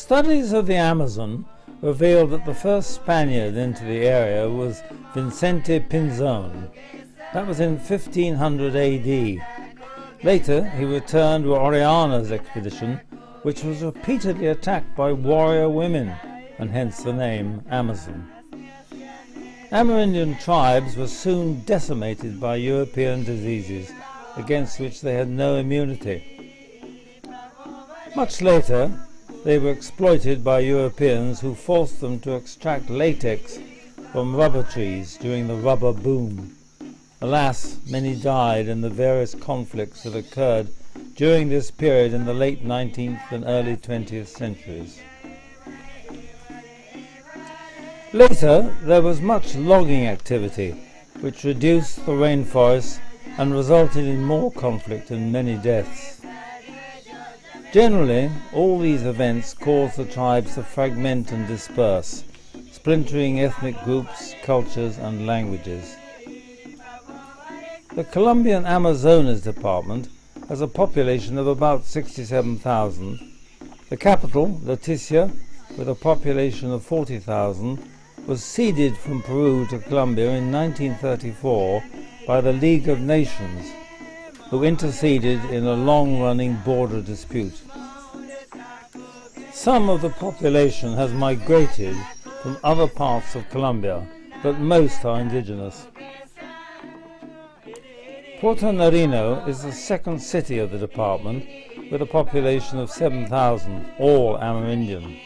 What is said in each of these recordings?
Studies of the Amazon revealed that the first Spaniard into the area was Vicente Pinzon. That was in 1500 AD. Later, he returned with Orellana's expedition, which was repeatedly attacked by warrior women, and hence the name Amazon. Amerindian tribes were soon decimated by European diseases, against which they had no immunity. Much later, they were exploited by Europeans who forced them to extract latex from rubber trees during the rubber boom. Alas, many died in the various conflicts that occurred during this period in the late 19th and early 20th centuries. Later, there was much logging activity, which reduced the rainforests and resulted in more conflict and many deaths. Generally, all these events caused the tribes to fragment and disperse, splintering ethnic groups, cultures, and languages. The Colombian Amazonas Department has a population of about 67,000. The capital, Leticia, with a population of 40,000, was ceded from Peru to Colombia in 1934 by the League of Nations, who interceded in a long-running border dispute. Some of the population has migrated from other parts of Colombia, but most are indigenous. Puerto Nariño is the second city of the department, with a population of 7,000, all Amerindian.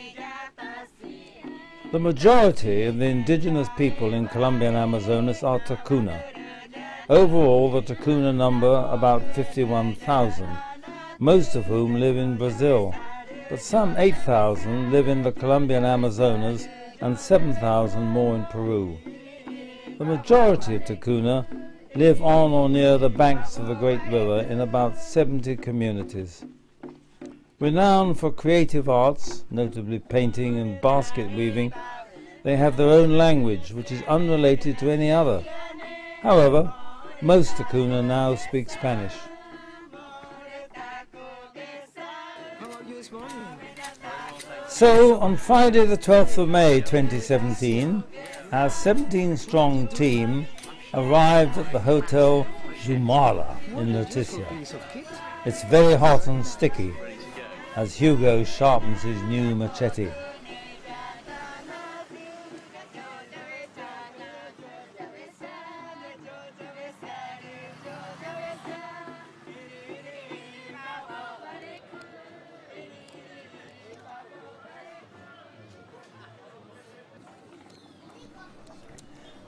The majority of the indigenous people in Colombian Amazonas are Tacuna. Overall, the Tacuna number about 51,000, most of whom live in Brazil, but some 8,000 live in the Colombian Amazonas and 7,000 more in Peru. The majority of Tacuna live on or near the banks of the great river in about 70 communities. Renowned for creative arts, notably painting and basket weaving, they have their own language, which is unrelated to any other. However, most Tacuna now speak Spanish. So, on Friday the 12th of May 2017, our 17-strong team arrived at the Hotel Jumala in Leticia. It's very hot and sticky, as Hugo sharpens his new machete.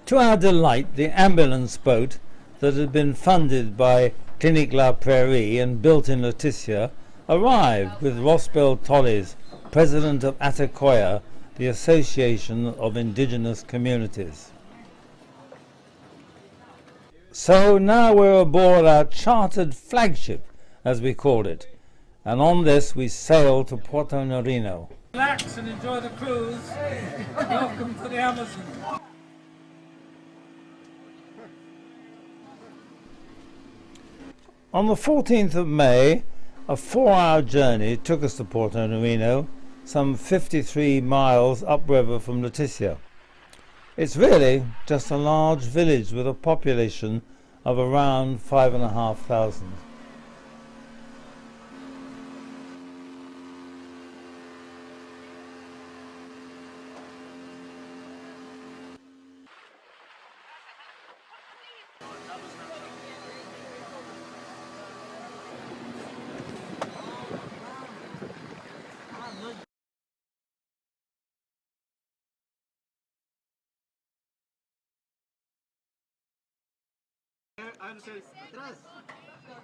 To our delight, the ambulance boat that had been funded by Clinique La Prairie and built in Leticia arrived with Rosbel Tolles, president of Atacoya, the Association of Indigenous Communities. So now we're aboard our chartered flagship, as we called it, and on this we sailed to Puerto Nariño. Relax and enjoy the cruise. Welcome to the Amazon. On the 14th of May, a 4-hour journey took us to Puerto Nariño, some 53 miles upriver from Leticia. It's really just a large village with a population of around 5,500.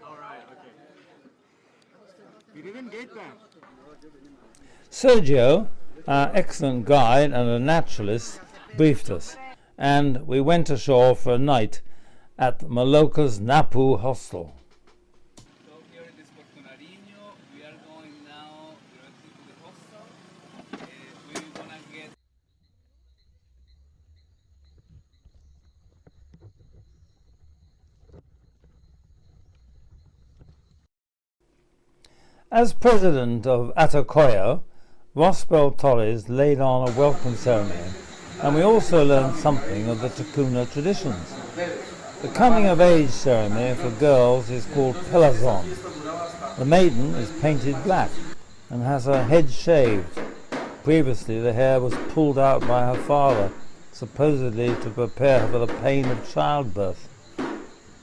Alright, okay. You didn't get that. Sergio, our excellent guide and a naturalist, briefed us, and we went ashore for a night at Maloca's Napu hostel. So here it is Puerto Nariño. We are going now directly to the hostel. We're gonna get As president of Atacoya, Rospel Torres laid on a welcome ceremony, and we also learned something of the Ticuna traditions. The coming-of-age ceremony for girls is called Pelazon. The maiden is painted black and has her head shaved. Previously, the hair was pulled out by her father, supposedly to prepare her for the pain of childbirth,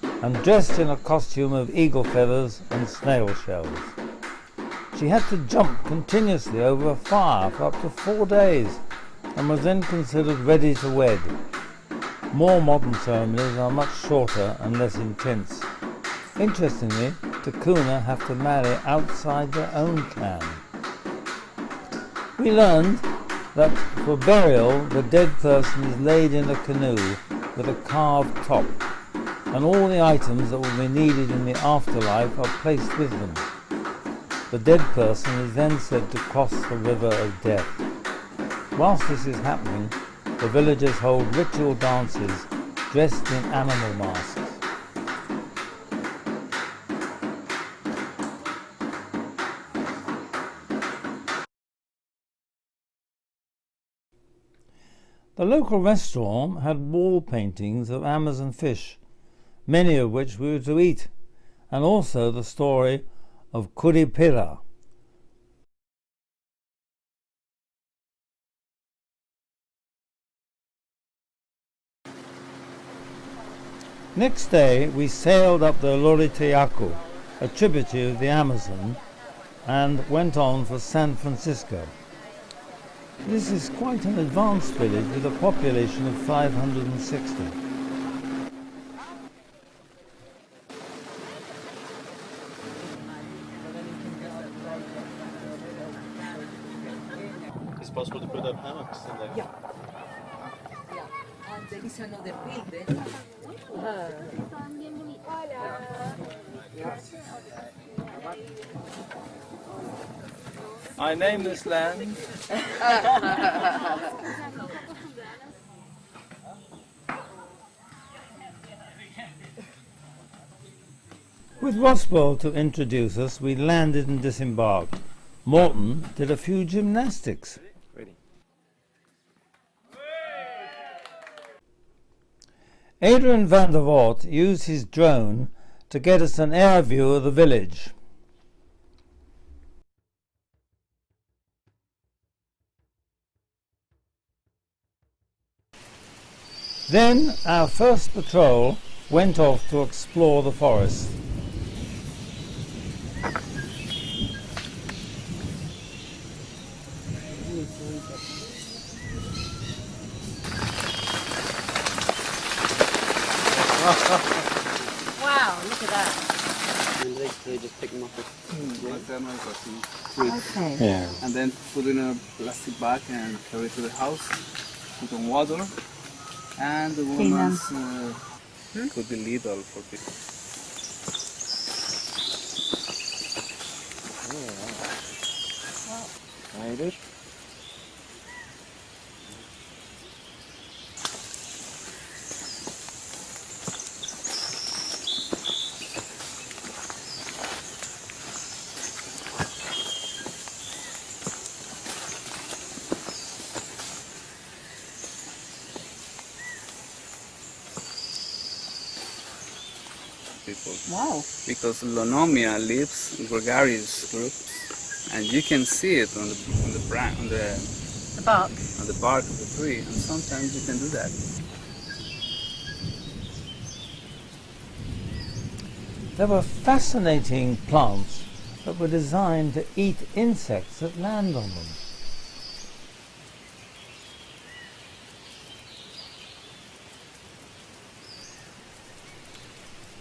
and dressed in a costume of eagle feathers and snail shells. She had to jump continuously over a fire for up to 4 days and was then considered ready to wed. More modern ceremonies are much shorter and less intense. Interestingly, Ticuna have to marry outside their own clan. We learned that for burial, the dead person is laid in a canoe with a carved top, and all the items that will be needed in the afterlife are placed with them. The dead person is then said to cross the river of death. Whilst this is happening, the villagers hold ritual dances dressed in animal masks. The local restaurant had wall paintings of Amazon fish, many of which we were to eat, and also the story of Curipira. Next day we sailed up the Loriteacu, a tributary of the Amazon, and went on for San Francisco. This is quite an advanced village with a population of 560. It's possible to put up hammocks in there. Yeah. And there is another building. I name this land With Rospel to introduce us, we landed and disembarked. Morton did a few gymnastics. Ready. Adrian van der Voort used his drone to get us an air view of the village. Then our first patrol went off to explore the forest. Wow, look at that. And they just pick them up Okay. Yeah. And then put in a plastic bag and carry to the house, put on water, and the woman's could be lethal for people. Spider. People. Wow. Because Lonomia lives in gregarious groups, and you can see it on The bark. the bark of the tree, and sometimes you can do that. There were fascinating plants that were designed to eat insects that land on them.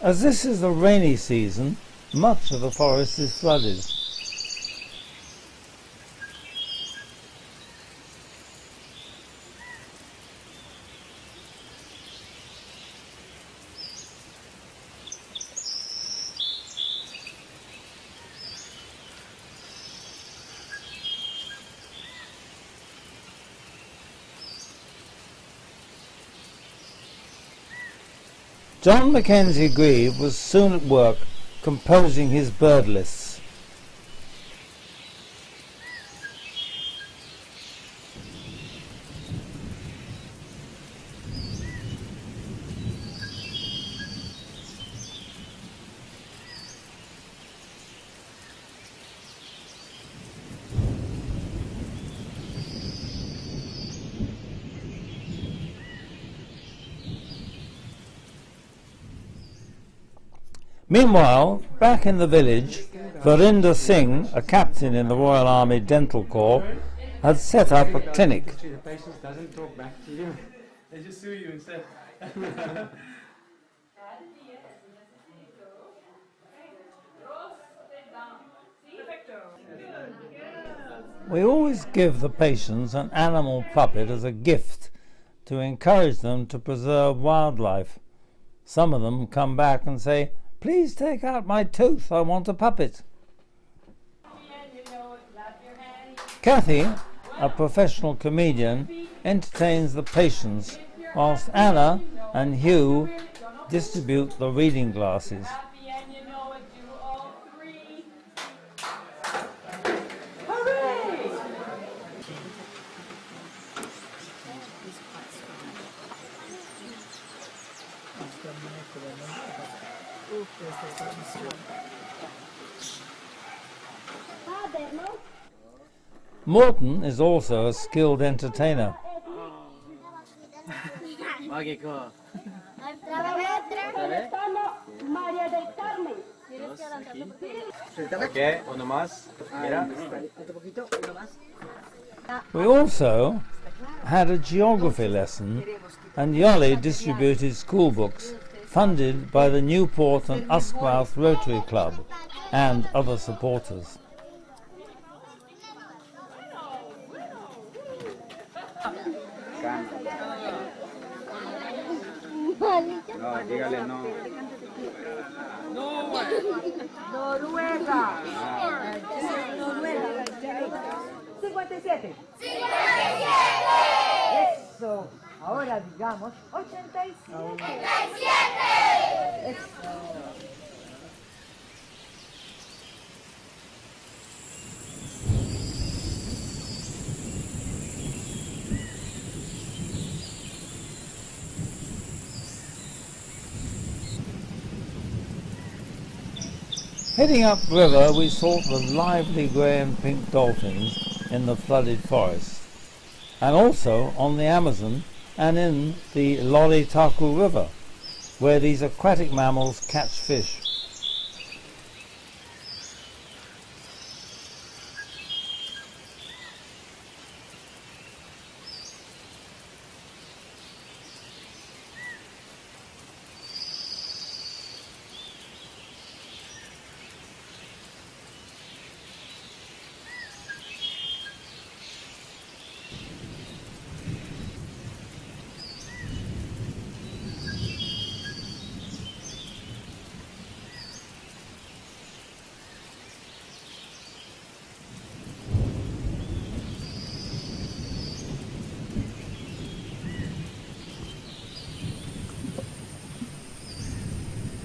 As this is the rainy season, much of the forest is flooded. John Mackenzie Grieve was soon at work composing his bird lists. Meanwhile, back in the village, Varinder Singh, a captain in the Royal Army Dental Corps, had set up a clinic. The patient doesn't talk back to you. They just sue you instead. We always give the patients an animal puppet as a gift to encourage them to preserve wildlife. Some of them come back and say, "Please take out my tooth, I want a puppet." Kathy, a professional comedian, entertains the patients whilst Anna and Hugh distribute the reading glasses. Morton is also a skilled entertainer. Okay, uno más. Mira. We also had a geography lesson, and Yoli distributed school books funded by the Newport and Uskmouth Rotary Club and other supporters. No, dígale no. Noruega. Noruega. 57. 57. Eso. Ahora digamos 87. 87. Eso. Heading upriver, we saw the lively grey and pink dolphins in the flooded forest, and also on the Amazon and in the Lolitaku River, where these aquatic mammals catch fish.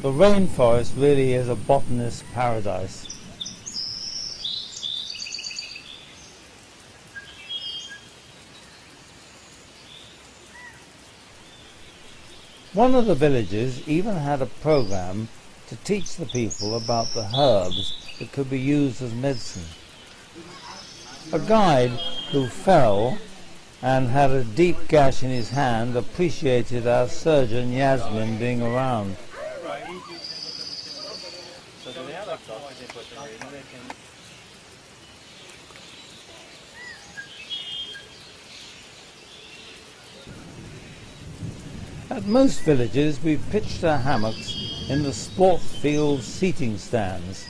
The rainforest really is a botanist's paradise. One of the villages even had a program to teach the people about the herbs that could be used as medicine. A guide who fell and had a deep gash in his hand appreciated our surgeon Yasmin being around. So do they have like doctors they put in there? They can... At most villages we pitched our hammocks in the sports field seating stands,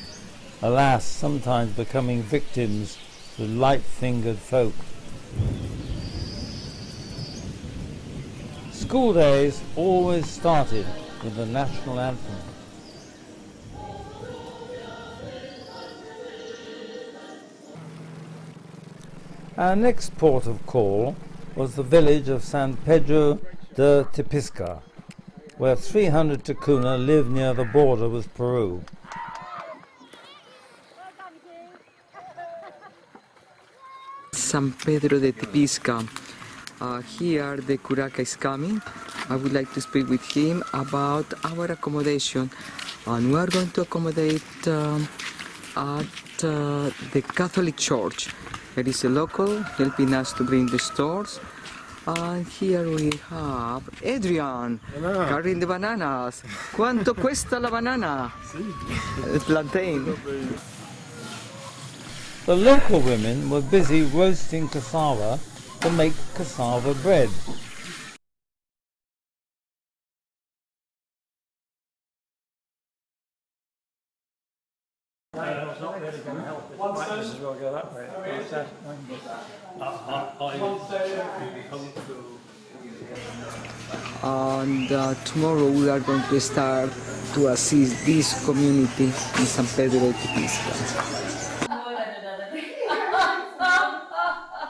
alas, sometimes becoming victims to light-fingered folk. School days always started with the national anthem. Our next port of call was the village of San Pedro de Tepisca, where 300 Ticuna live near the border with Peru. San Pedro de Tepisca. Here the curaca is coming. I would like to speak with him about our accommodation, and we are going to accommodate at the Catholic Church. There is a local helping us to bring the stores, And here we have Adrian carrying the bananas. ¿Cuánto cuesta la banana? Plantain. The local women were busy roasting cassava to make cassava bread. And tomorrow we are going to start to assist this community in San Pedro de Tepisca.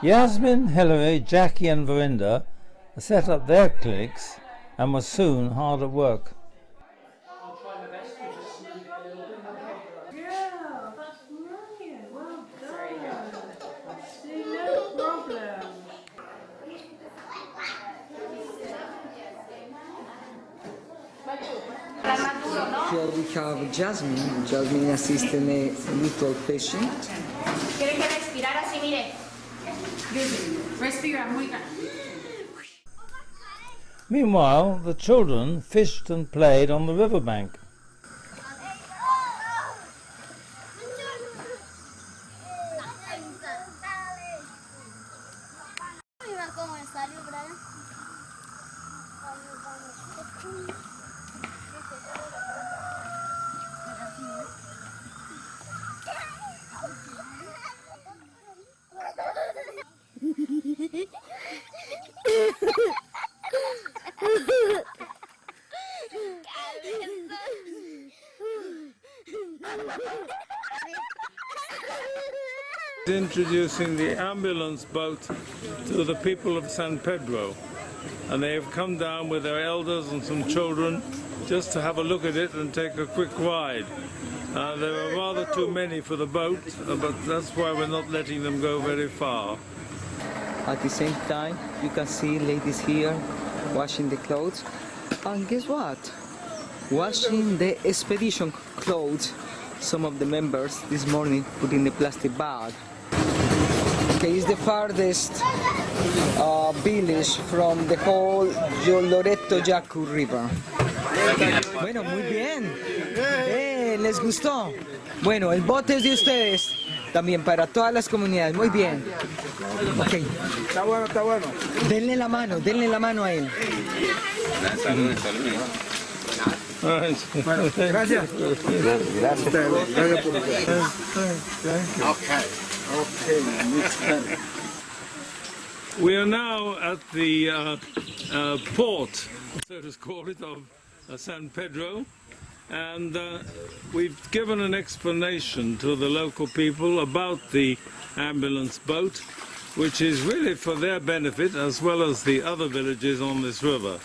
Yasmin, Hilary, Jackie and Verinda set up their clinics and were soon hard at work. Here we have Jasmine. Jasmine assisting a little patient. Tiene que respirar así, mire. Respira muy bien. Meanwhile, the children fished and played on the riverbank. Introducing the ambulance boat to the people of San Pedro, and they have come down with their elders and some children just to have a look at it and take a quick ride. There are rather too many for the boat, but that's why we're not letting them go very far. At the same time, you can see ladies here washing the clothes. And guess what? Washing the expedition clothes. Some of the members this morning put in the plastic bag. Okay, it's the farthest village from the whole Loreto Yaku River. Bueno, muy bien. ¿Les gustó? Bueno, el bote es de ustedes. También para todas las comunidades. Muy bien. Ok. Está bueno, está bueno. Denle la mano a él. Gracias. We are now at the port, so to call it, of San Pedro, and we've given an explanation to the local people about the ambulance boat, which is really for their benefit as well as the other villages on this river.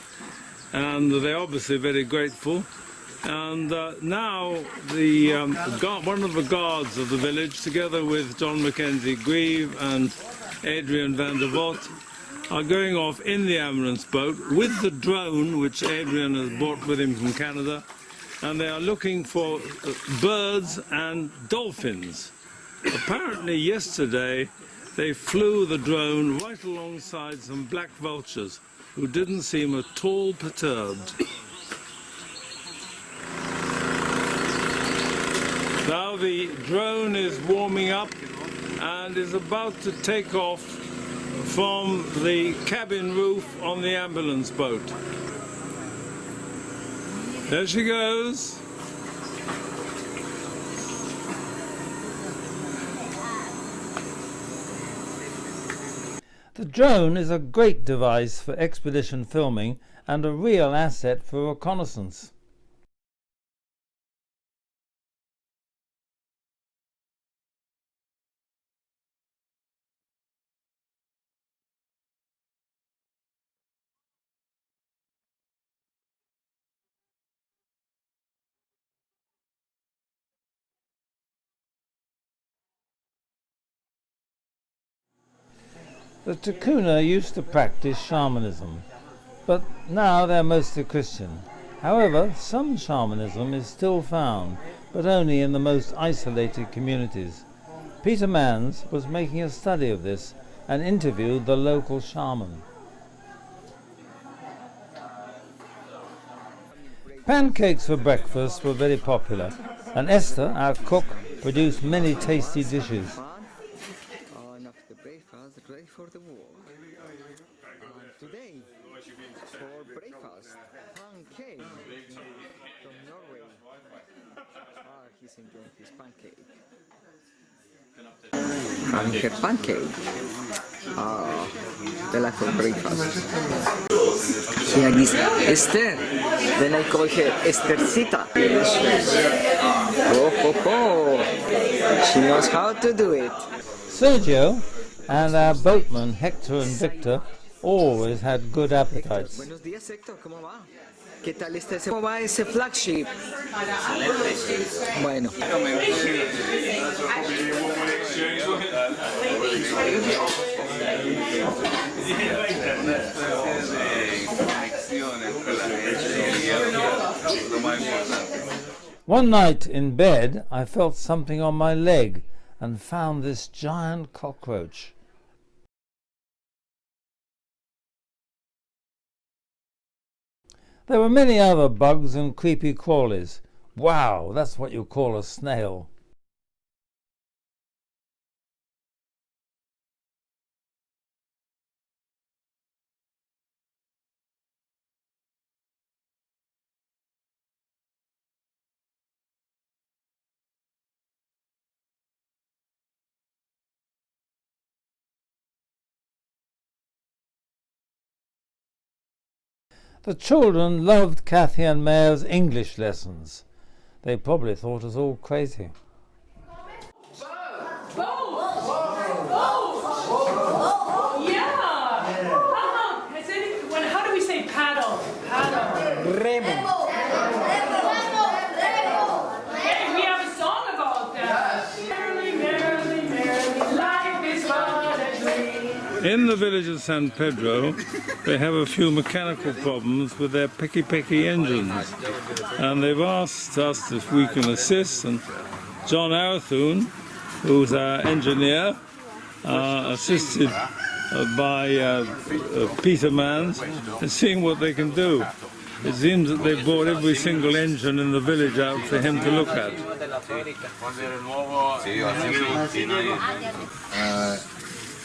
And they're obviously very grateful. And now one of the guards of the village, together with John Mackenzie Grieve and Adrian van der Voort, are going off in the ambulance boat with the drone which Adrian has brought with him from Canada, and they are looking for birds and dolphins. Apparently yesterday they flew the drone right alongside some black vultures who didn't seem at all perturbed. Now the drone is warming up and is about to take off from the cabin roof on the ambulance boat. There she goes. The drone is a great device for expedition filming and a real asset for reconnaissance. The Tukuna used to practice shamanism, but now they're mostly Christian. However, some shamanism is still found, but only in the most isolated communities. Peter Manns was making a study of this and interviewed the local shaman. Pancakes for breakfast were very popular, and Esther, our cook, produced many tasty dishes. And after breakfast, ready for the war. And today, for breakfast, pancake from Norway. He's enjoying his pancake. And her pancake. The life for breakfast. Here is Esther. Then I call her Esthercita. Oh. She knows how to do it. Sergio and our boatmen Hector and Victor always had good appetites. Buenos días, Héctor, ¿cómo va? ¿Qué tal cómo va ese flagship? Bueno. One night in bed, I felt something on my leg and found this giant cockroach. There were many other bugs and creepy crawlies. Wow, that's what you call a snail. The children loved Kathy and Mayo's English lessons. They probably thought us all crazy. How do we say paddle? Paddle. Remo. Hey, we have a song about that. Merrily, merrily, merrily, life is but a dream. In the village of San Pedro, they have a few mechanical problems with their picky engines, and they've asked us if we can assist. And John Arathun, who's our engineer, assisted by Peter Mans, is seeing what they can do. It seems that they've brought every single engine in the village out for him to look at.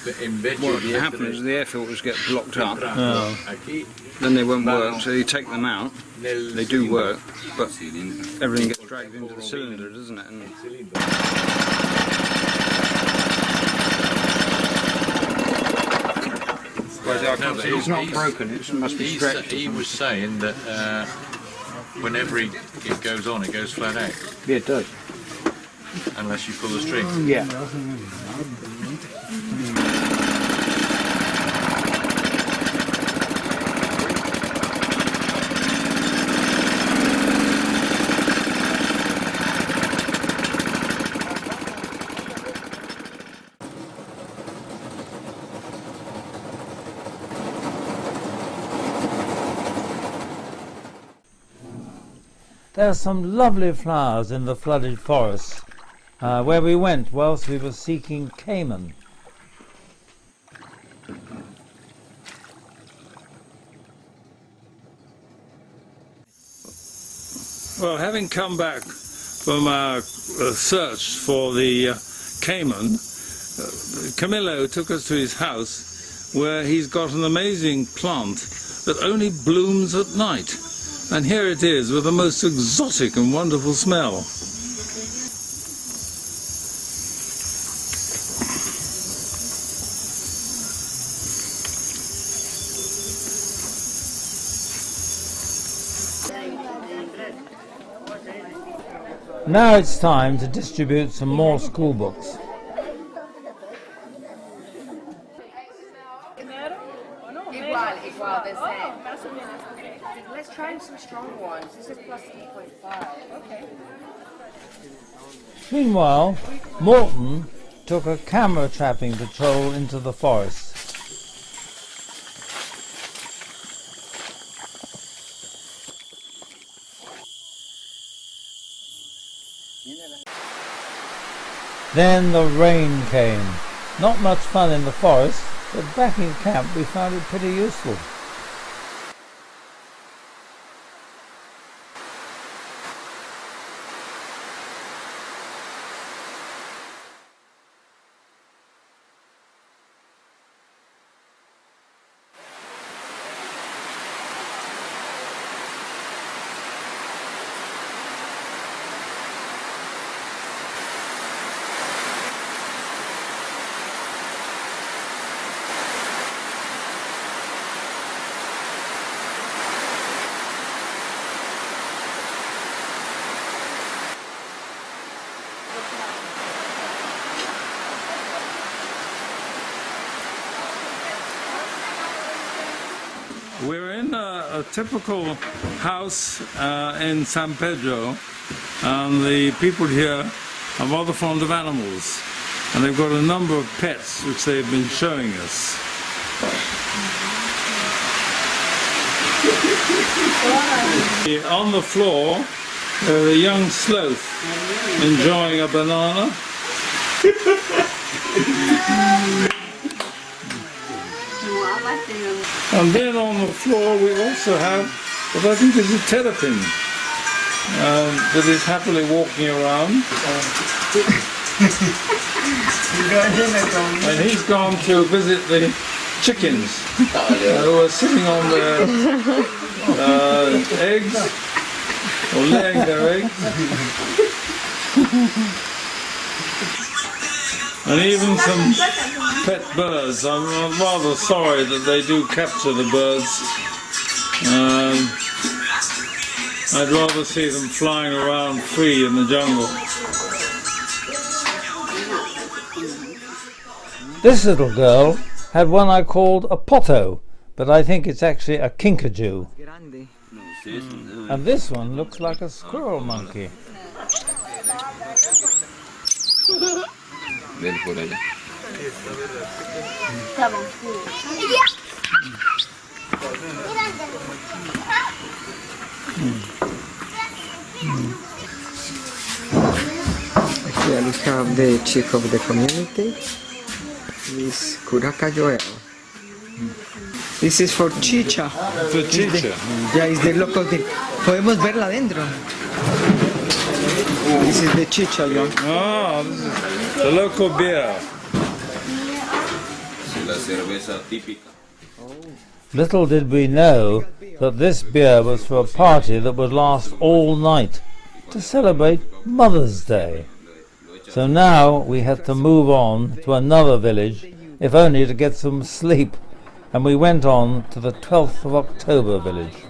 What happens is the air filters get blocked up, then they won't work, so you take them out, they do work, but everything gets dragged into the cylinder, doesn't it? And it's not broken, it must be stretched. He was saying that whenever it goes on, it goes flat out. Yeah, it does. Unless you pull the string. Yeah. There are some lovely flowers in the flooded forest where we went whilst we were seeking caiman. Well, having come back from our search for the caiman, Camillo took us to his house where he's got an amazing plant that only blooms at night. And here it is with the most exotic and wonderful smell. Now it's time to distribute some more school books. Igual, the same. Let's try some strong ones. This is plus 8.5. Okay. Meanwhile, Morton took a camera trapping patrol into the forest. Then the rain came. Not much fun in the forest, but back in camp we found it pretty useful. a typical house in San Pedro, and the people here are rather fond of animals, and they've got a number of pets which they've been showing us. On the floor, there's a young sloth enjoying a banana. And then on the floor we also have what I think is a terrapin that is happily walking around. And he's gone to visit the chickens who are sitting on their eggs, or laying their eggs. And even some pet birds. I'm rather sorry that they do capture the birds. I'd rather see them flying around free in the jungle. This little girl had one I called a potto, but I think it's actually a kinkajou. And this one looks like a squirrel monkey. Here we have the chief of the community, this Curaca Joel. This is for Chicha. For Chicha? Ya es de loco. Podemos verla adentro. This is the Chicha, John. Ah, this is the local beer. Little did we know that this beer was for a party that would last all night to celebrate Mother's Day. So now we had to move on to another village, if only to get some sleep, and we went on to the 12th of October village.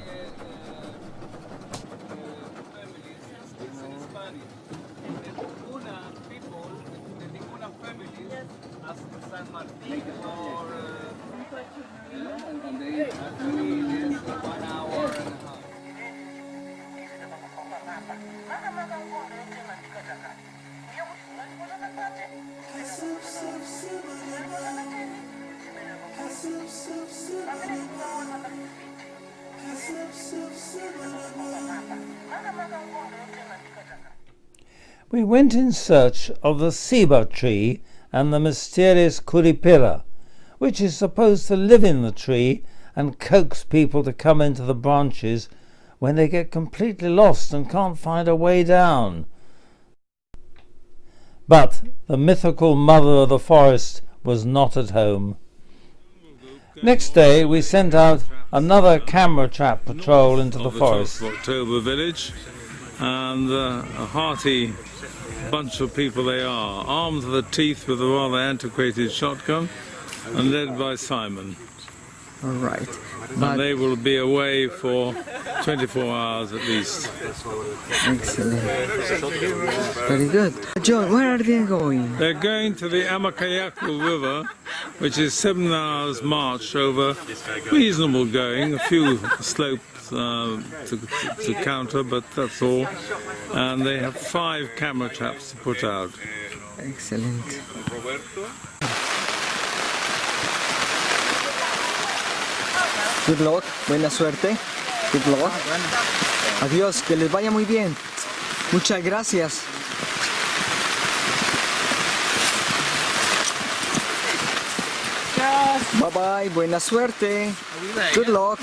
We went in search of the ceiba tree and the mysterious curipira, which is supposed to live in the tree and coax people to come into the branches when they get completely lost and can't find a way down. But the mythical mother of the forest was not at home. Next day we sent out another camera trap patrol into the forest. The 12th of October village, and a hearty bunch of people they are, armed to the teeth with a rather antiquated shotgun and led by Simon. All right. And they will be away for 24 hours at least. Excellent. Very good. John, where are they going? They're going to the Amakayaku River, which is 7 hours march over reasonable going, a few slopes to counter, but that's all. And they have 5 camera traps to put out. Excellent. Good luck, buena suerte. Good luck. Adiós, que les vaya muy bien. Muchas gracias. Bye bye, buena suerte. Good luck.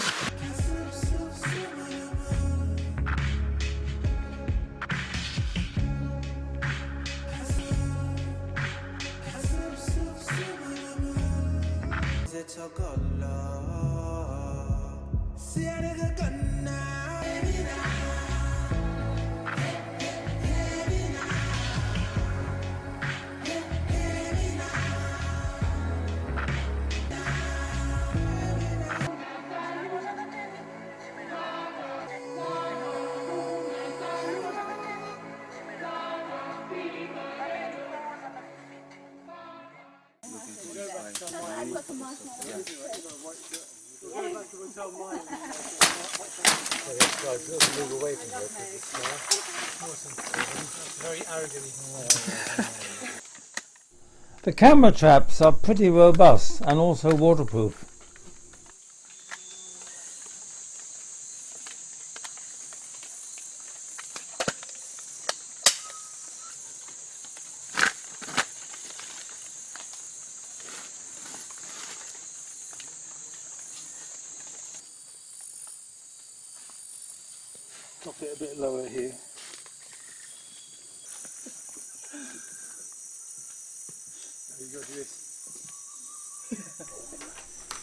Very arrogant. The camera traps are pretty robust and also waterproof. Drop it a bit lower here. You got to do this.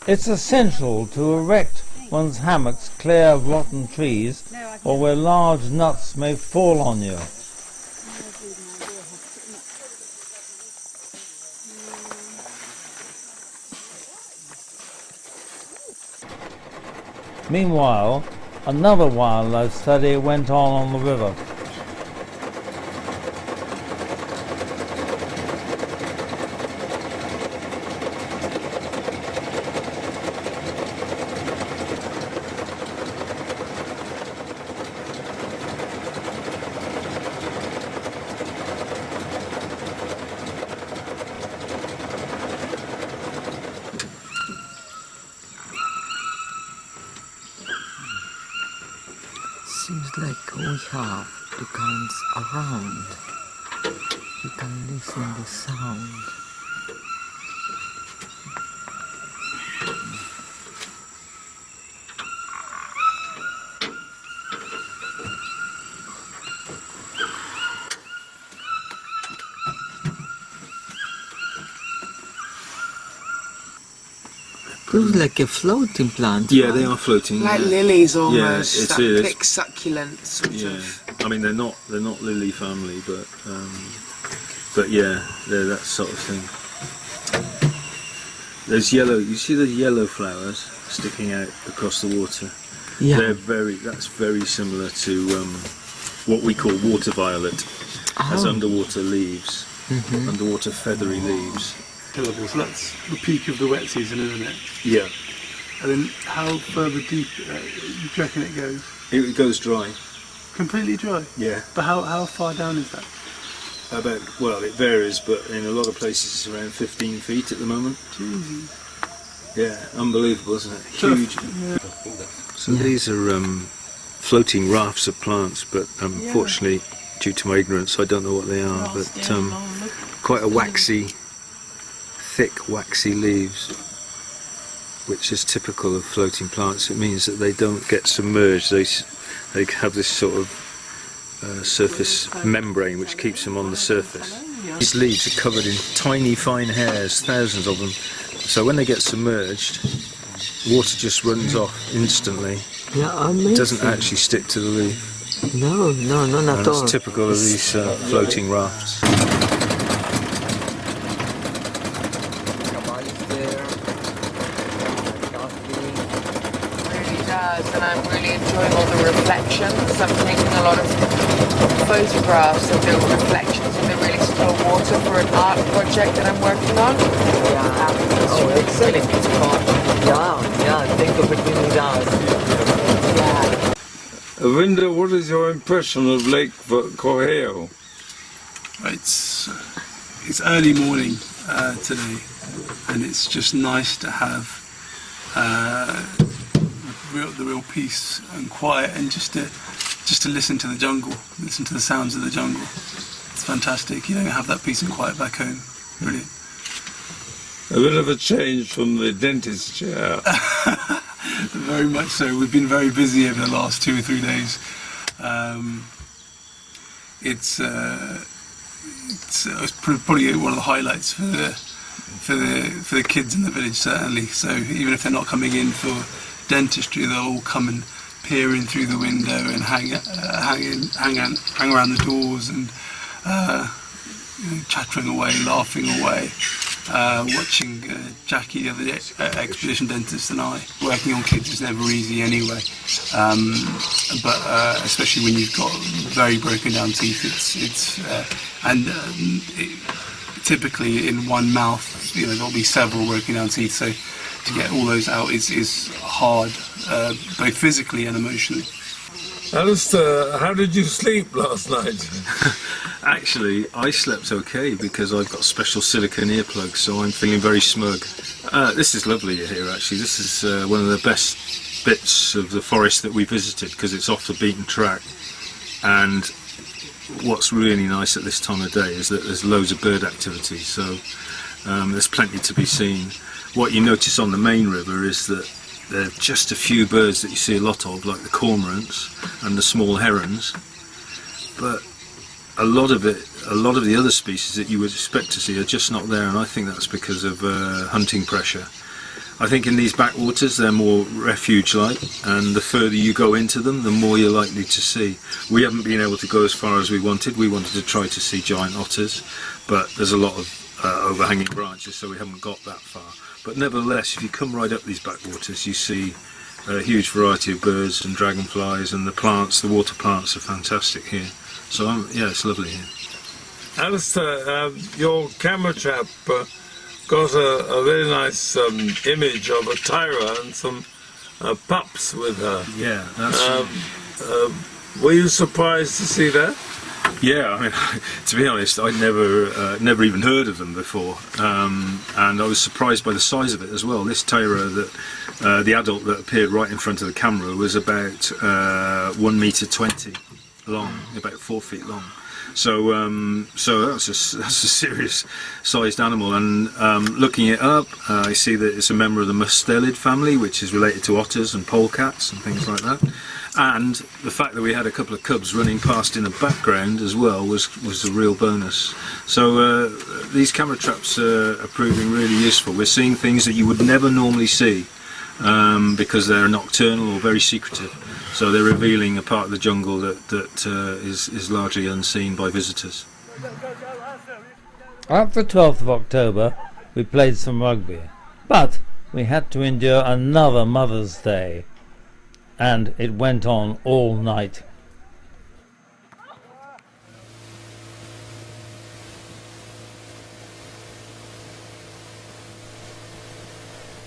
It's essential to erect one's hammocks clear of rotten trees or where large nuts may fall on you. Meanwhile, another wildlife study went on the river. Seems like we have toucans around. You can listen the sound. Looks like a floating plant. Yeah, right? they are floating. Like yeah. lilies almost. Yeah, that it is. thick succulent sort Yeah, of. I mean they're not lily family, but yeah, they're that sort of thing. There's yellow. You see the yellow flowers sticking out across the water. Yeah. That's very similar to what we call water violet, as underwater leaves, underwater feathery leaves. Terrible. So that's the peak of the wet season, isn't it? Yeah. And then how further deep do you reckon it goes? It goes dry. Completely dry? Yeah. But how far down is that? Well, it varies, but in a lot of places it's around 15 feet at the moment. Jesus. Yeah, unbelievable, isn't it? Huge. Yeah. So these are floating rafts of plants, but unfortunately, due to my ignorance, I don't know what they are. But quite a waxy, thick, waxy leaves, which is typical of floating plants. It means that they don't get submerged. They have this sort of surface membrane which keeps them on the surface. These leaves are covered in tiny fine hairs, thousands of them. So when they get submerged, water just runs off instantly. Yeah, amazing. It doesn't actually stick to the leaf. No, not at all. It's typical of these floating rafts. And I'm really enjoying all the reflections. I'm taking a lot of photographs of the reflections in the really still water for an art project that I'm working on. Yeah, it's really beautiful. Yeah, thank you for bringing it out. Yeah. Vinda, what is your impression of Lake Correo? It's early morning today, and it's just nice to have the real peace and quiet, and just to listen to the jungle, listen to the sounds of the jungle. It's fantastic. You don't have that peace and quiet back home. Brilliant. A bit of a change from the dentist chair. Very much so. We've been very busy over the last 2 or 3 days. It's probably one of the highlights for the kids in the village, certainly. So even if they're not coming in for dentistry, they'll all come and peer in through the window and hang around the doors and chattering away, laughing away, watching Jackie, the other expedition dentist, and I. Working on kids is never easy anyway, but especially when you've got very broken down teeth. Typically in one mouth, there'll be several broken down teeth. So to get all those out is hard, both physically and emotionally. Alistair, how did you sleep last night? Actually, I slept okay because I've got special silicone earplugs, so I'm feeling very smug. This is lovely here, actually. This is one of the best bits of the forest that we visited because it's off the beaten track. And what's really nice at this time of day is that there's loads of bird activity, so there's plenty to be seen. What you notice on the main river is that there are just a few birds that you see a lot of, like the cormorants and the small herons, but a lot of the other species that you would expect to see are just not there, and I think that's because of hunting pressure. I think in these backwaters they're more refuge-like, and the further you go into them, the more you're likely to see. We haven't been able to go as far as we wanted. We wanted to try to see giant otters, but there's a lot of overhanging branches, so we haven't got that far. But nevertheless, if you come right up these backwaters, you see a huge variety of birds and dragonflies, and the plants, the water plants are fantastic here. So yeah, it's lovely here. Alistair, your camera trap got a very nice image of a Tyra and some pups with her. Yeah, that's... were you surprised to see that? Yeah, I mean, to be honest, I'd never even heard of them before, and I was surprised by the size of it as well. This Tyra, that the adult that appeared right in front of the camera, was about 1.20 meters long, about 4 feet long. So that's a serious sized animal. And looking it up, I see that it's a member of the mustelid family, which is related to otters and polecats and things like that. And the fact that we had a couple of cubs running past in the background as well was a real bonus. So these camera traps are proving really useful. We're seeing things that you would never normally see because they're nocturnal or very secretive. So they're revealing a part of the jungle that is largely unseen by visitors. At the 12th of October we played some rugby, but we had to endure another Mother's Day, and it went on all night.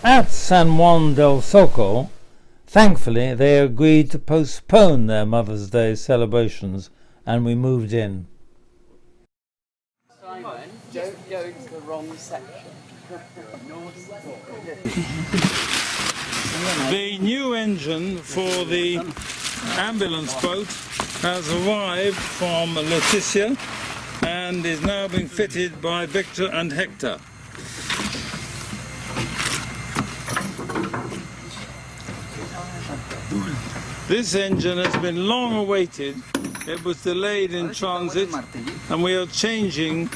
At San Juan del Soco, thankfully they agreed to postpone their Mother's Day celebrations, and we moved in. Simon, don't go into the wrong section. The new engine for the ambulance boat has arrived from Leticia and is now being fitted by Victor and Hector. This engine has been long awaited. It was delayed in transit, and we are changing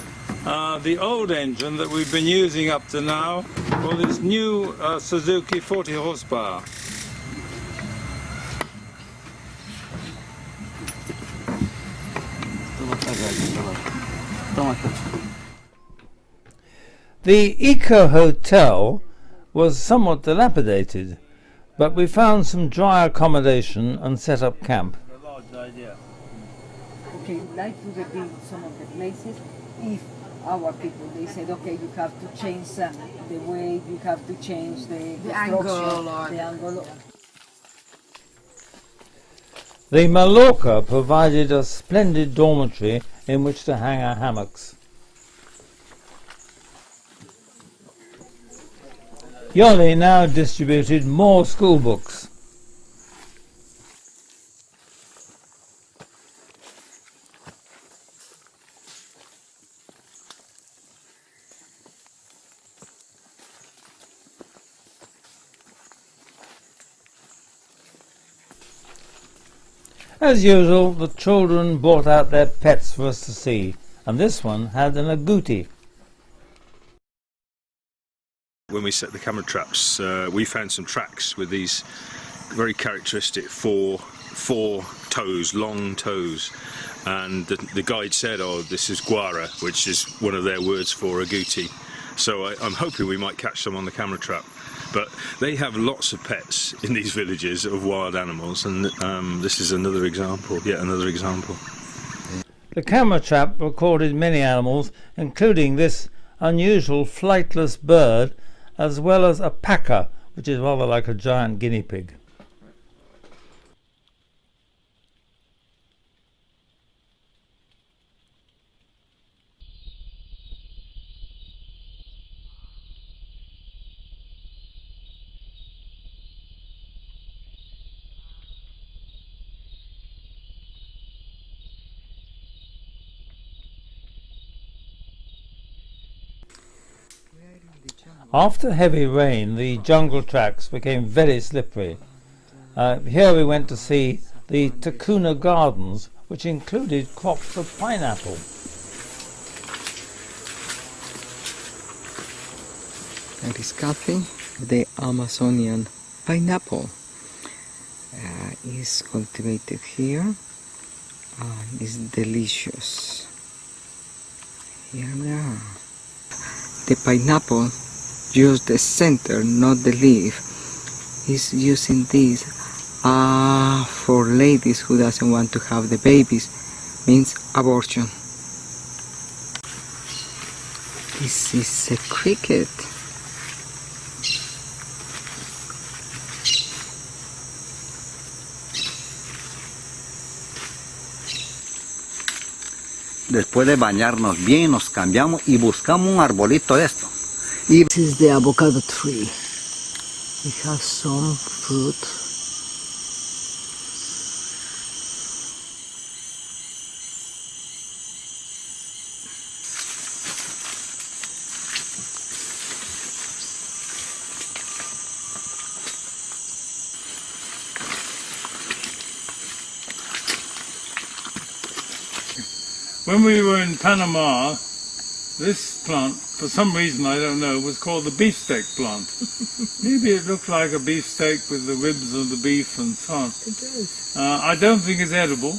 the old engine that we've been using up to now for this new Suzuki 40 horsepower. The Eco Hotel was somewhat dilapidated, but we found some dry accommodation and set up camp. Okay, like to rebuild some of the places. If our people, they said, okay, you have to change the weight, you have to change the angle, the angle. The Mallorca provided a splendid dormitory in which to hang our hammocks. Yoli now distributed more school books. As usual, the children brought out their pets for us to see, and this one had an agouti. When we set the camera traps, we found some tracks with these very characteristic four toes, long toes, and the guide said, oh, this is guara, which is one of their words for agouti. So I'm hoping we might catch some on the camera trap. But they have lots of pets in these villages of wild animals, and this is another example, yet another example. The camera trap recorded many animals, including this unusual flightless bird as well as a paca, which is rather like a giant guinea pig. After heavy rain, the jungle tracks became very slippery. Here we went to see the Takuna Gardens, which included crops of pineapple. There is Kathy, the Amazonian pineapple. Is cultivated here and is delicious. Here we are. The pineapple, just the center, not the leaf, is using this for ladies who doesn't want to have the babies, means abortion. This is a cricket. Después de bañarnos bien, nos cambiamos y buscamos un arbolito de esto. This is the avocado tree. It has some fruit. When we were in Panama, this plant, for some reason I don't know, was called the beefsteak plant. Maybe it looked like a beefsteak with the ribs of the beef and so on. It does. I don't think it's edible,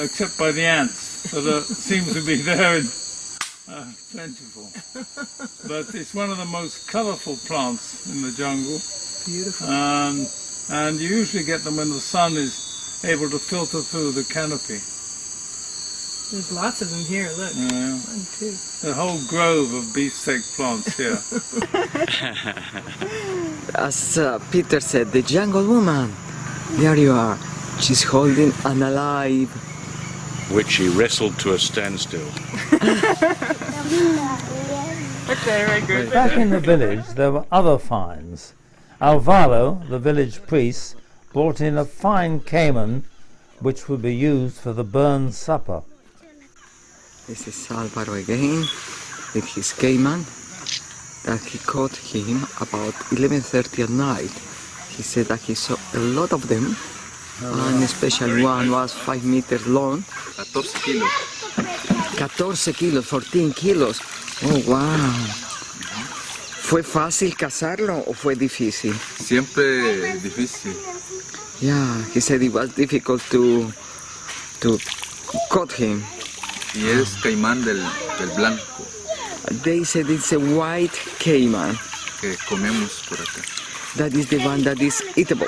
except by the ants that seem to be there in plentiful. But it's one of the most colourful plants in the jungle. Beautiful. And you usually get them when the sun is able to filter through the canopy. There's lots of them here, look. One, two. A whole grove of beefsteak plants here. As Peter said, the jungle woman. There you are. She's holding an alive. Which she wrestled to a standstill. Okay, very good. Back in the village there were other finds. Alvaro, the village priest, brought in a fine caiman which would be used for the burn supper. This is Alvaro again with his caiman that he caught him about 11:30 at night. He said that he saw a lot of them, and especially one was 5 meters long. 14 kilos. 14 kilos, 14 kilos. Oh, wow. ¿Fue fácil cazarlo o fue difícil? Siempre difícil. Yeah, he said it was difficult to catch him. Y es caimán del blanco. They said it's a white caiman. Que comemos por acá. That is the one that is eatable.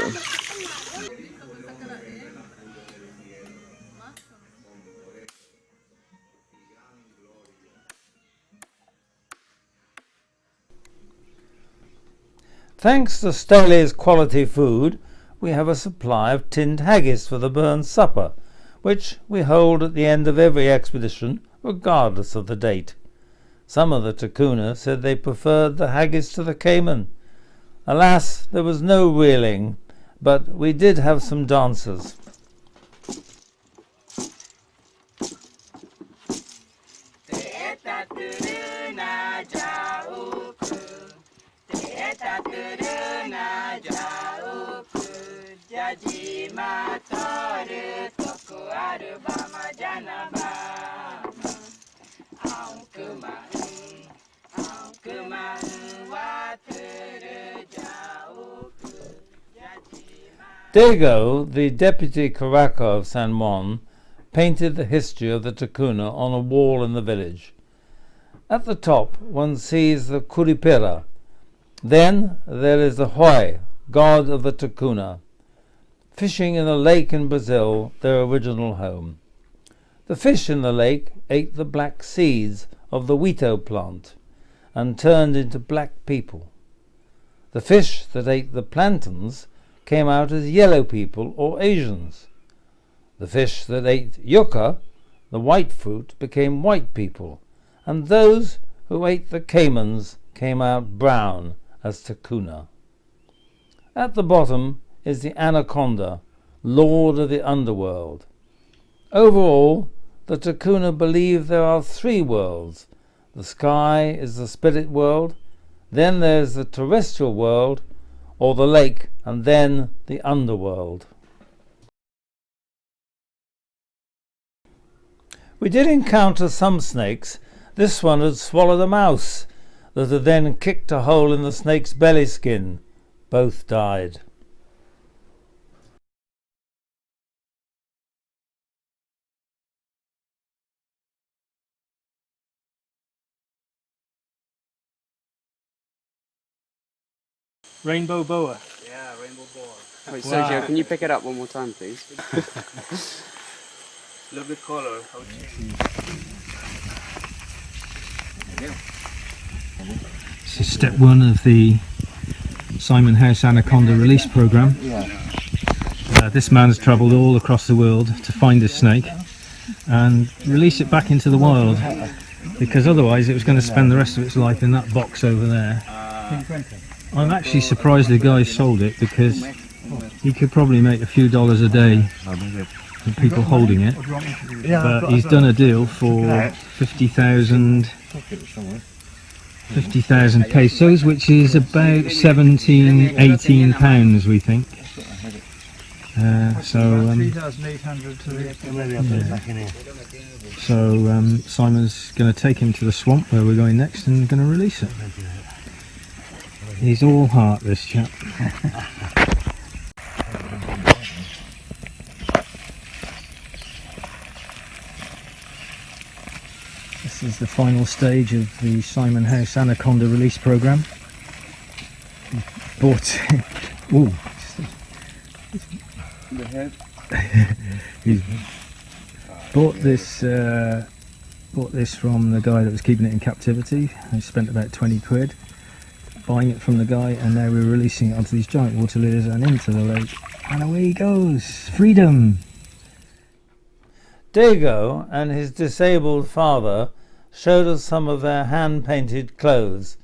Thanks to Staley's quality food, we have a supply of tinned haggis for the burn supper, which we hold at the end of every expedition, regardless of the date. Some of the Takuna said they preferred the haggis to the caiman. Alas, there was no reeling, but we did have some dancers. Diego, the deputy Caraca of San Juan, painted the history of the Takuna on a wall in the village. At the top one sees the Curipira. Then there is the Hoi, god of the Takuna, fishing in a lake in Brazil, their original home. The fish in the lake ate the black seeds of the huito plant and turned into black people. The fish that ate the plantains came out as yellow people or Asians. The fish that ate yucca, the white fruit, became white people, and those who ate the caimans came out brown as Takuna. At the bottom is the anaconda, lord of the underworld. Overall, the Takuna believe there are 3 worlds. The sky is the spirit world, then there's the terrestrial world, or the lake, and then the underworld. We did encounter some snakes. This one had swallowed a mouse that had then kicked a hole in the snake's belly skin. Both died. Rainbow boa. Yeah, rainbow boa. Wait, Sergio, can you pick it up one more time, please? Lovely color. This is step 1 of the Simon House Anaconda release program. This man's travelled all across the world to find this snake and release it back into the wild, because otherwise it was going to spend the rest of its life in that box over there. I'm actually surprised the guy sold it, because he could probably make a few dollars a day from people holding it, but he's done a deal for 50,000 pesos, which is about 17-18 pounds, we think. Simon's going to take him to the swamp where we're going next and going to release it. He's all heart, this chap. This is the final stage of the Simon House Anaconda release program. Bought ooh, The head. he's bought this from the guy that was keeping it in captivity. He spent about 20 quid buying it from the guy, and now we're releasing it onto these giant water lilies and into the lake, and away he goes. Freedom! Dago and his disabled father showed us some of their hand-painted clothes.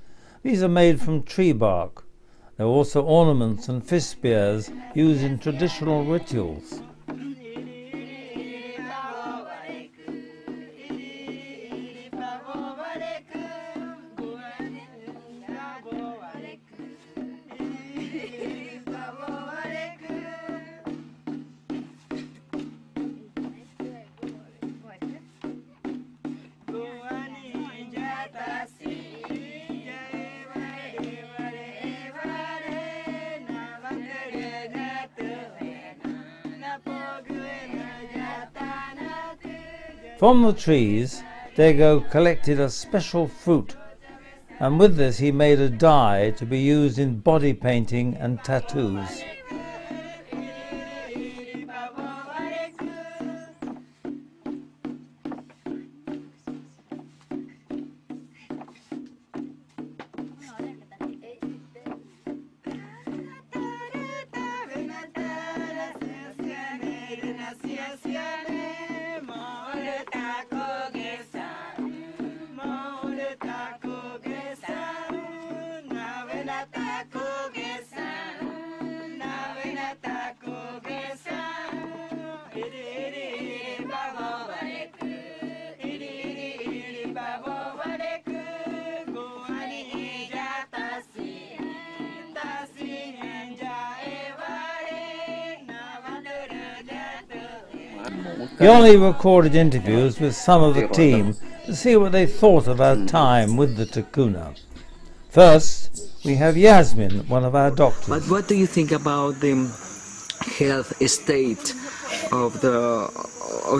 These are made from tree bark. There are also ornaments and fish spears used in traditional rituals. From the trees, Dago collected a special fruit, and with this he made a dye to be used in body painting and tattoos. He only recorded interviews with some of the team to see what they thought of our time with the Takuna. First, we have Yasmin, one of our doctors. But what do you think about the health state of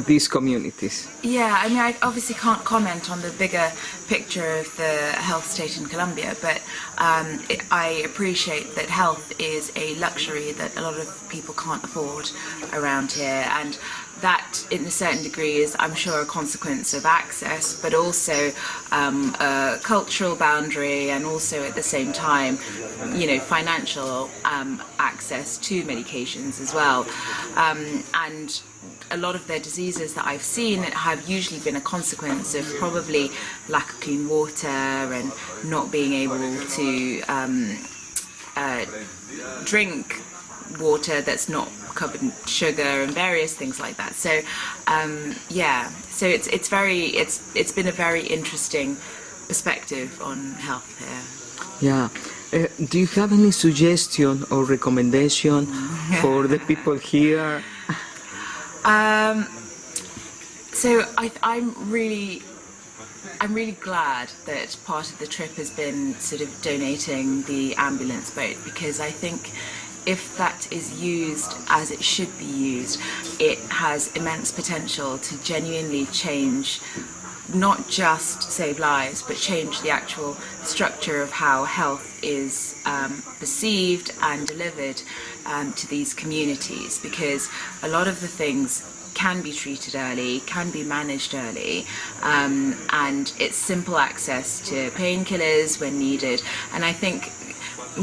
these communities? Yeah, I mean, I obviously can't comment on the bigger picture of the health state in Colombia, but I appreciate that health is a luxury that a lot of people can't afford around here, and that in a certain degree is, I'm sure, a consequence of access, but also a cultural boundary, and also at the same time, financial access to medications as well. And a lot of the diseases that I've seen have usually been a consequence of probably lack of clean water and not being able to drink water that's not covered in sugar and various things like that. So so it's been a very interesting perspective on health here. Yeah. Do you have any suggestion or recommendation for the people here? So I'm really glad that part of the trip has been sort of donating the ambulance boat, because I think if that is used as it should be used, it has immense potential to genuinely change, not just save lives, but change the actual structure of how health is perceived and delivered to these communities, because a lot of the things can be treated early, can be managed early, and it's simple access to painkillers when needed. And I think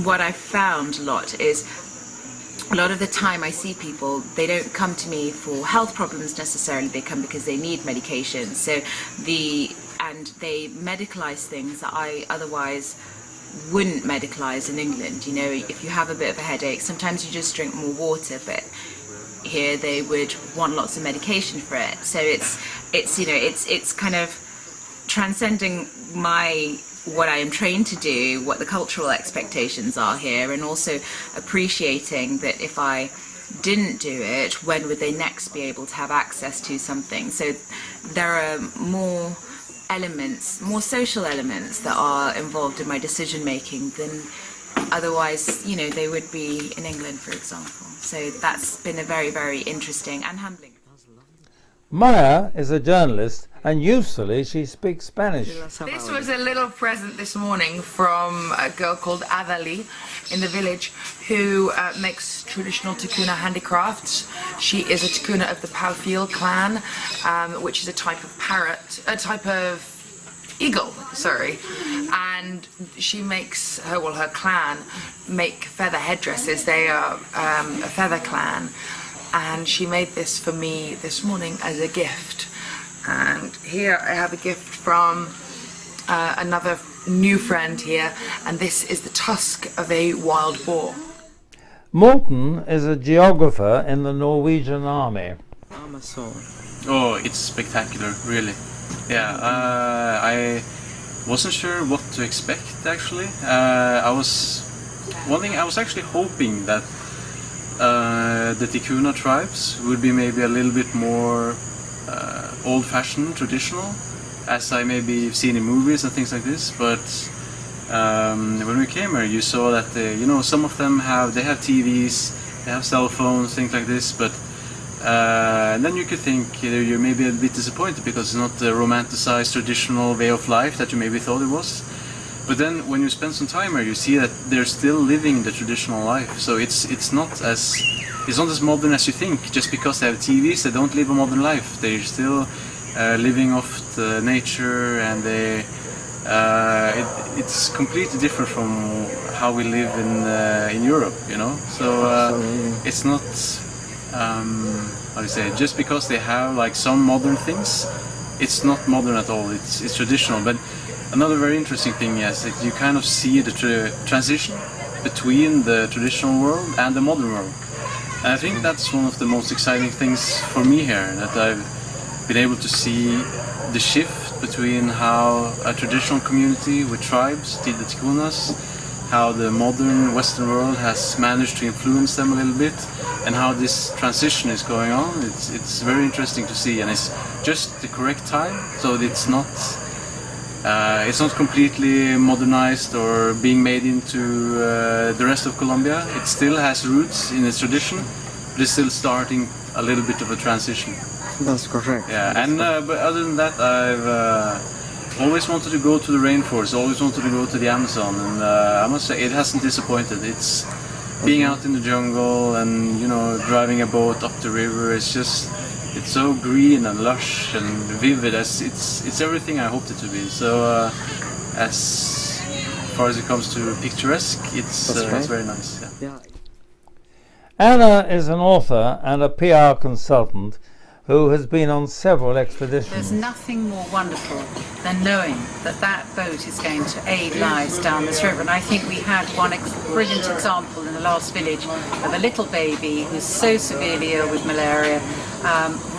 what I've found a lot is, a lot of the time I see people, they don't come to me for health problems necessarily, they come because they need medication. And they medicalise things that I otherwise wouldn't medicalise in England. If you have a bit of a headache, sometimes you just drink more water, but here they would want lots of medication for it. So it's kind of transcending what I am trained to do, what the cultural expectations are here, and also appreciating that if I didn't do it, when would they next be able to have access to something? So there are more elements, more social elements that are involved in my decision making than otherwise, they would be in England, for example. So that's been a very, very interesting and humbling. Maya is a journalist, and usefully she speaks Spanish. This was a little present this morning from a girl called Adali in the village, who makes traditional Tikuna handicrafts. She is a Tikuna of the Paufiel clan, which is a type of eagle, and she makes her clan make feather headdresses. They are a feather clan, and she made this for me this morning as a gift. And here I have a gift from another new friend here, and this is the tusk of a wild boar. Morten is a geographer in the Norwegian army. Amazon. Oh, it's spectacular, really. Yeah, I wasn't sure what to expect, actually. I was actually hoping that the Tikuna tribes would be maybe a little bit more old-fashioned, traditional, as I maybe have seen in movies and things like this. But when we came here, you saw that some of them have TVs, they have cell phones, things like this. But and then you could think you're maybe a bit disappointed because it's not the romanticized traditional way of life that you maybe thought it was. But then when you spend some time here, you see that they're still living the traditional life. So it's not as modern as you think. Just because they have TVs, they don't live a modern life. They're still living off the nature, and it's completely different from how we live in Europe. So it's not. How do you say? Just because they have like some modern things, it's not modern at all. It's traditional. But another very interesting thing is that you kind of see the transition between the traditional world and the modern world. And I think that's one of the most exciting things for me here, that I've been able to see the shift between how a traditional community with tribes, the Tikunas, how the modern Western world has managed to influence them a little bit, and how this transition is going on. It's very interesting to see, and it's just the correct time, so it's not completely modernized or being made into the rest of Colombia. It still has roots in its tradition, but it's still starting a little bit of a transition. That's correct. Yeah, but other than that, I've always wanted to go to the rainforest, always wanted to go to the Amazon, and I must say it hasn't disappointed. It's being out in the jungle and driving a boat up the river. It's just it's so green and lush and vivid. It's everything I hoped it to be. So as far as it comes to picturesque, it's very nice. Yeah. Anna is an author and a PR consultant who has been on several expeditions. There's nothing more wonderful than knowing that that boat is going to aid lives down this river. And I think we had one brilliant example in the last village of a little baby who's so severely ill with malaria,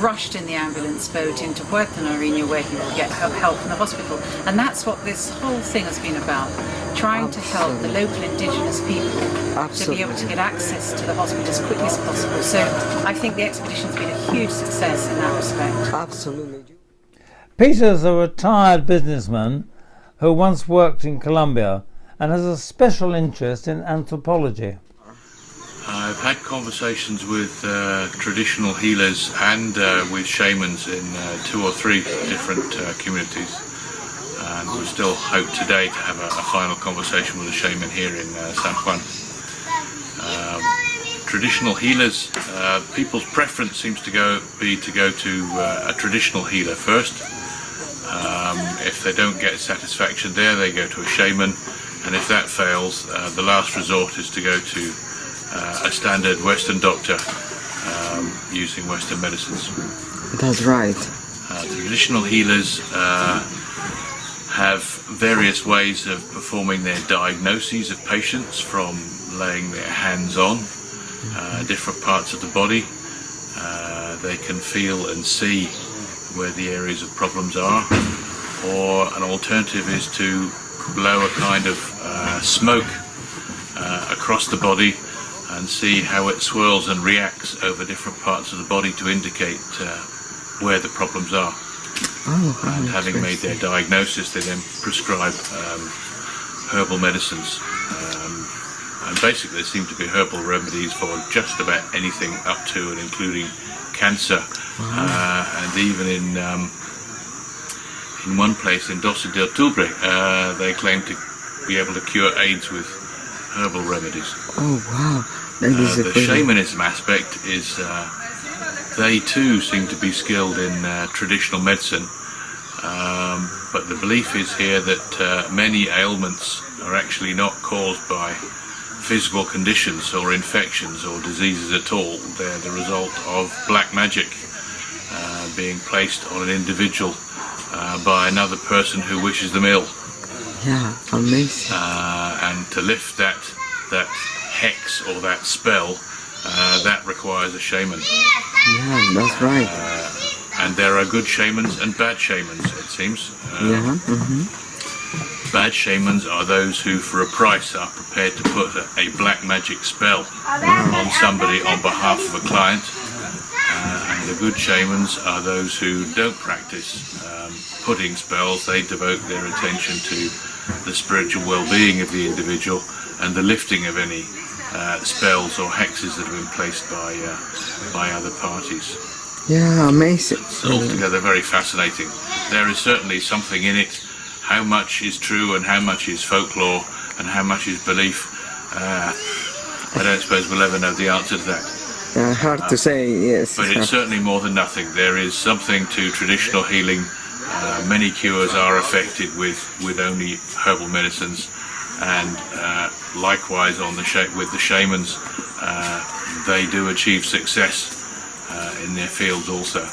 rushed in the ambulance boat into Puerto Nariño where he will get help from the hospital. And that's what this whole thing has been about, trying to help the local indigenous people to be able to get access to the hospital as quickly as possible. So I think the expedition's been a huge success in that respect. Absolutely. Peter's a retired businessman who once worked in Colombia and has a special interest in anthropology. I've had conversations with traditional healers and with shamans in 2 or 3 different communities, and we still hope today to have a final conversation with a shaman here in San Juan. Traditional healers, people's preference seems to be to go to a traditional healer first. If they don't get satisfaction there, they go to a shaman, and if that fails, the last resort is to go to a standard Western doctor using Western medicines. That's right. Traditional healers have various ways of performing their diagnoses of patients, from laying their hands on different parts of the body. They can feel and see where the areas of problems are, or an alternative is to blow a kind of smoke across the body and see how it swirls and reacts over different parts of the body to indicate where the problems are. And having made their diagnosis, they then prescribe herbal medicines. And basically there seem to be herbal remedies for just about anything up to and including cancer. And even in one place in Doce de Octubre, they claim to be able to cure AIDS with herbal remedies. Oh wow. The shamanism aspect is they too seem to be skilled in traditional medicine, but the belief is here that many ailments are actually not caused by physical conditions or infections or diseases at all. They're the result of black magic being placed on an individual by another person who wishes them ill. Yeah, amazing. And to lift that hex or that spell, that requires a shaman. Yeah, that's right. And there are good shamans and bad shamans, it seems. Bad shamans are those who, for a price, are prepared to put a black magic spell on somebody on behalf of a client. And the good shamans are those who don't practice putting spells. They devote their attention to the spiritual well-being of the individual and the lifting of any spells or hexes that have been placed by other parties. Yeah, amazing. It's altogether very fascinating. There is certainly something in it. How much is true and how much is folklore and how much is belief, I don't suppose we'll ever know the answer to that. Hard to say, yes. But it's certainly more than nothing. There is something to traditional healing. Many cures are effected with only herbal medicines, and likewise with the shamans, they do achieve success in their fields also.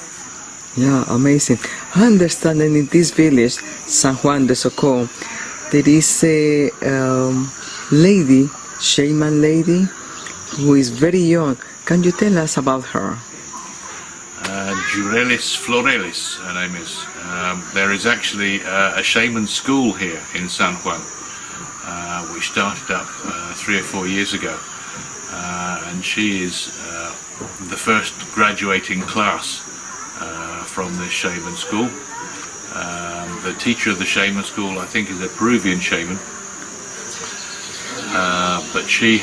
Yeah, amazing. I understand that in this village, San Juan de Socó, there is a lady, shaman lady, who is very young. Can you tell us about her? Jurelis Florelis, her name is. There is actually a shaman school here in San Juan, which started up 3 or 4 years ago. And she is the first graduating class from this shaman school. The teacher of the shaman school, I think, is a Peruvian shaman, but she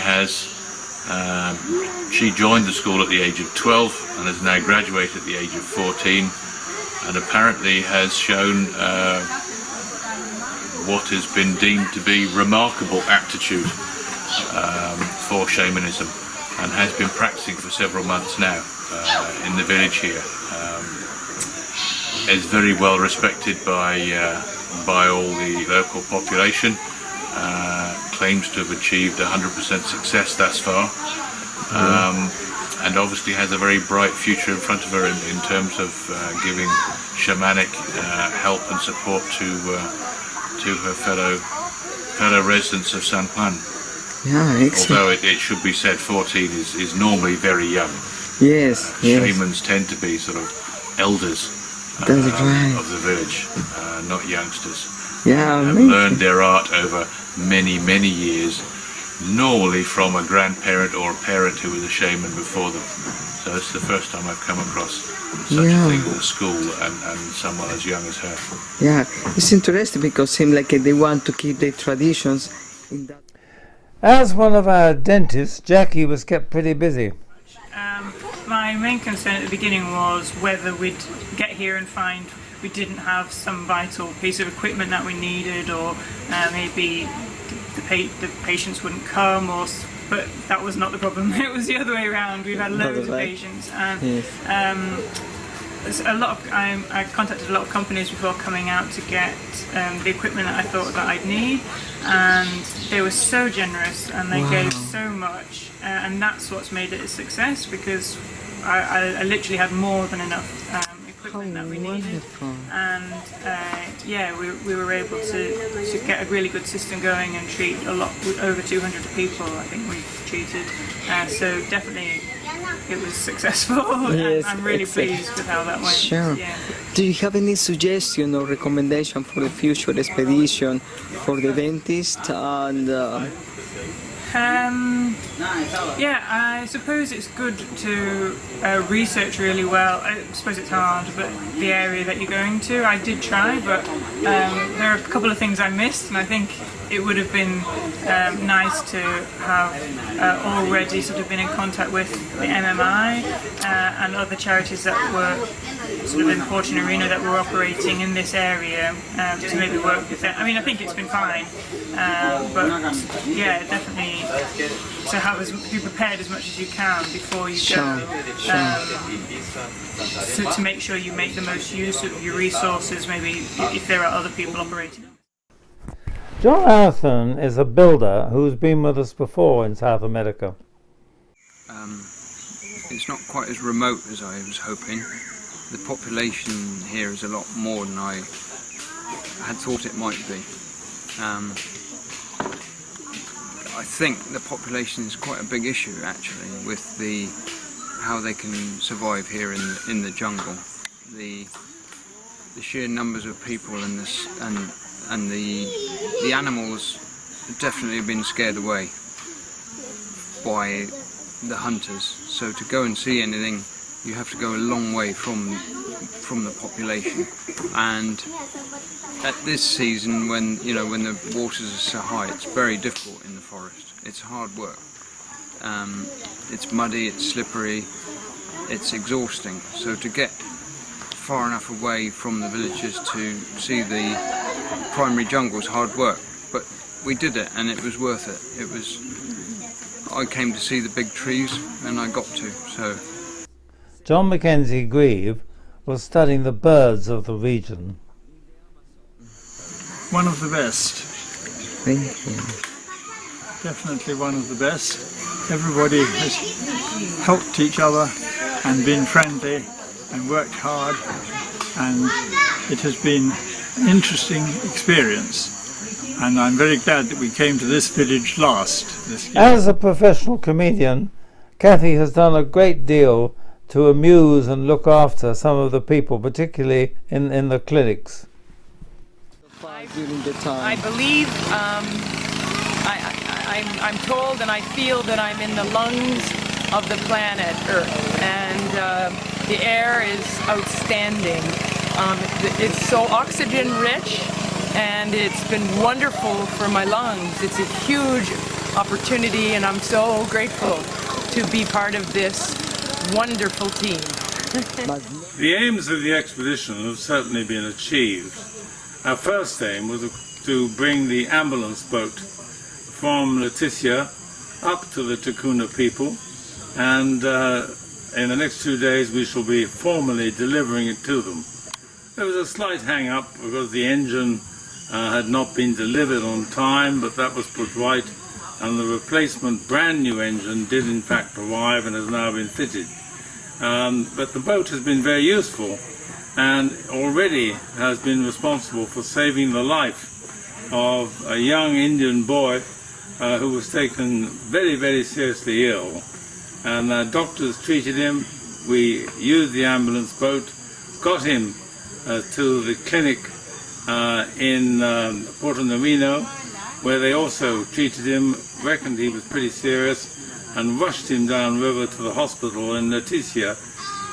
joined the school at the age of 12 and has now graduated at the age of 14, and apparently has shown what has been deemed to be remarkable aptitude for shamanism, and has been practicing for several months now in the village here. is very well respected by all the local population. Claims to have achieved 100% success thus far, and obviously has a very bright future in front of her in terms of giving shamanic help and support to her fellow residents of San Juan. Yeah, excellent. Although it should be said 14 is normally very young. Yes, yes. Shamans tend to be sort of elders That's right. of the village, not youngsters. Yeah, Have learned their art over many years, normally from a grandparent or a parent who was a shaman before them. So it's the first time I've come across such a thing in the school and someone as young as her. Yeah, it's interesting because it seems like they want to keep their traditions. As one of our dentists, Jackie was kept pretty busy. My main concern at the beginning was whether we'd get here and find we didn't have some vital piece of equipment that we needed, or maybe the patients wouldn't come, but that was not the problem. It was the other way around. We've had loads of patients, and I contacted a lot of companies before coming out to get the equipment that I thought that I'd need, and they were so generous and they gave so much, and that's what's made it a success, because I literally had more than enough equipment that we needed, and we were able to get a really good system going and treat over 200 people. I think we've treated, so definitely it was successful. Yes, I'm really pleased with how that went. Sure. Yeah. Do you have any suggestion or recommendation for the future expedition for the dentist? And I suppose it's good to research really well. I suppose it's hard, but the area that you're going to, I did try, but there are a couple of things I missed, and I think it would have been nice to have already sort of been in contact with the MMI and other charities that were sort of in Porto Reno that were operating in this area, to maybe work with them. I mean, I think it's been fine, but yeah, definitely to be prepared as much as you can before you go, so to make sure you make the most use of your resources, maybe if there are other people operating. John Atherton is a builder who's been with us before in South America. It's not quite as remote as I was hoping. The population here is a lot more than I had thought it might be. I think the population is quite a big issue actually, with how they can survive here in the jungle. The sheer numbers of people and the animals have definitely been scared away by the hunters. So to go and see anything, you have to go a long way from the population. And at this season, when the waters are so high, it's very difficult in the forest. It's hard work. It's muddy, it's slippery, it's exhausting. So to get far enough away from the villages to see the primary jungle is hard work, but we did it and it was worth it. I came to see the big trees and I got to. So John Mackenzie Grieve was studying the birds of the region. One of the best. Thank you. Definitely one of the best. Everybody has helped each other and been friendly and worked hard, and it has been an interesting experience, and I'm very glad that we came to this village last this year. As a professional comedian, Kathy has done a great deal to amuse and look after some of the people, particularly in the clinics. I believe, I'm told and I feel that I'm in the lungs of the planet Earth, and the air is outstanding. It's so oxygen rich, and it's been wonderful for my lungs. It's a huge opportunity, and I'm so grateful to be part of this wonderful team. The aims of the expedition have certainly been achieved. Our first aim was to bring the ambulance boat from Leticia up to the Ticuna people, and in the next 2 days we shall be formally delivering it to them. There was a slight hang-up because the engine had not been delivered on time, but that was put right, and the replacement brand new engine did in fact arrive and has now been fitted. But the boat has been very useful and already has been responsible for saving the life of a young Indian boy who was taken very, very seriously ill. And doctors treated him. We used the ambulance boat, got him to the clinic in Porto Marino, where they also treated him, reckoned he was pretty serious, and rushed him downriver to the hospital in Leticia,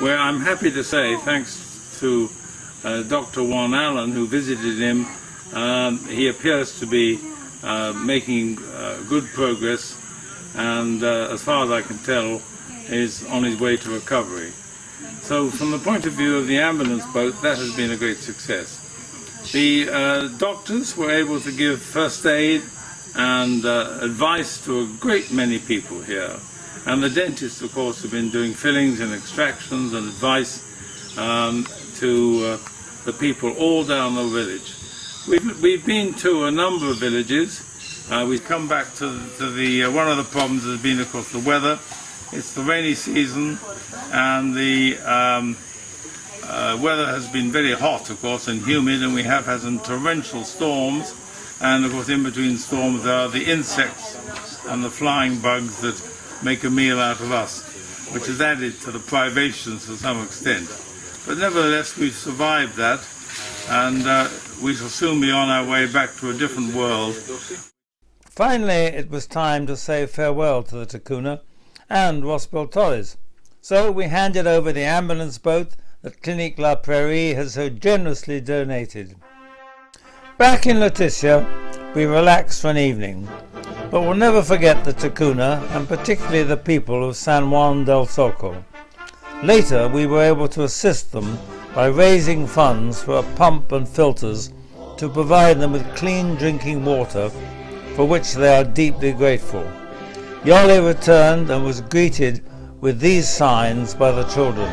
where I'm happy to say, thanks to Dr. Juan Allen, who visited him, he appears to be making good progress, and as far as I can tell, is on his way to recovery. So from the point of view of the ambulance boat, that has been a great success. The doctors were able to give first aid and advice to a great many people here. And the dentists, of course, have been doing fillings and extractions and advice to the people all down the village. We've been to a number of villages. We've come back to the one of the problems has been, of course, the weather. It's the rainy season, and the weather has been very hot, of course, and humid, and we have had some torrential storms. And of course, in between storms there are the insects and the flying bugs that make a meal out of us, which has added to the privations to some extent. But nevertheless, we've survived that, and we shall soon be on our way back to a different world. Finally, it was time to say farewell to the Ticuna and Rospel Torres. So we handed over the ambulance boat that Clinique La Prairie has so generously donated. Back in Leticia, we relaxed for an evening, but we'll never forget the Ticuna and particularly the people of San Juan del Soco. Later, we were able to assist them by raising funds for a pump and filters to provide them with clean drinking water, for which they are deeply grateful. Yole returned and was greeted with these signs by the children.